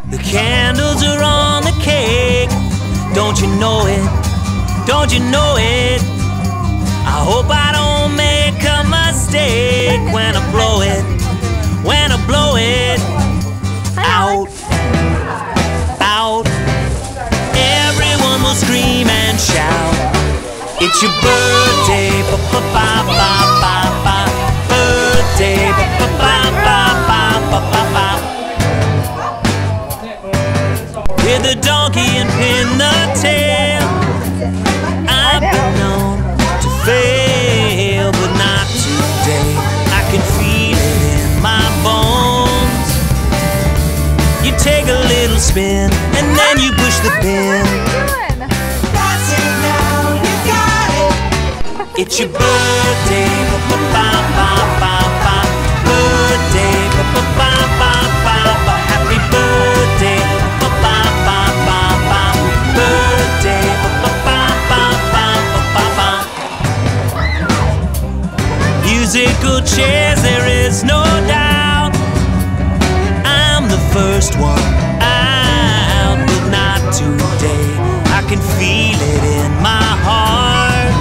The candles are on the cake. Don't you know it? Don't you know it? I hope I don't make a mistake when I blow it. When I blow it out, out. Everyone will scream and shout. It's your birthday, ba-ba-ba-ba-ba-ba. Birthday, ba-ba-ba-ba-ba-ba-ba. Hit the donkey and pin the tail. I've been known to fail, but not today. I can feel it in my bones. You take a little spin and then you push the pin. That's it now, you got it. It's your birthday, ba-ba-ba-ba-ba-ba. Birthday, ba-ba-ba-ba-ba-ba. Happy birthday, ba-ba-ba-ba-ba. Birthday, ba-ba-ba-ba-ba-ba. Musical chairs, there is no doubt. I'm the first one out, but not today. I can feel it in my heart.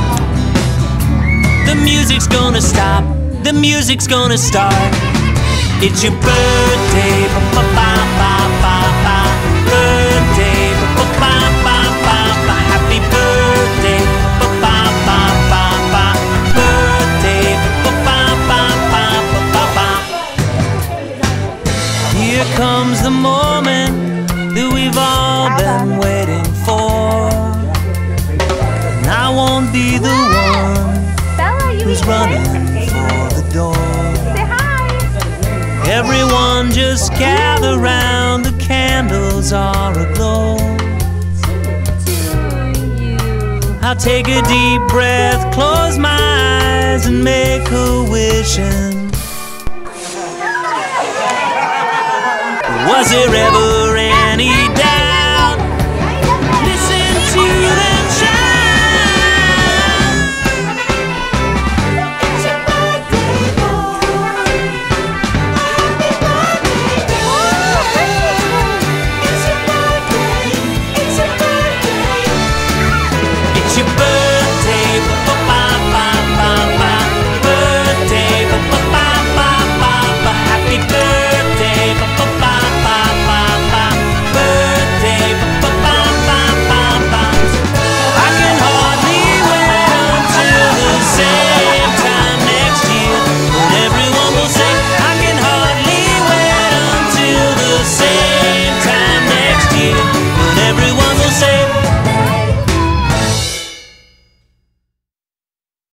The music's gonna stop, the music's gonna start. It's your birthday, ba-ba-ba-ba-ba-ba. Birthday, ba-ba-ba-ba-ba-ba. Happy birthday, ba-ba-ba-ba-ba. Birthday, ba-ba-ba-ba-ba-ba. Here comes the moment that we've all been waiting for. And I won't be the one who's running for the door. Everyone just gather round, the candles are aglow. I'll take a deep breath, close my eyes and make a wish. And was there ever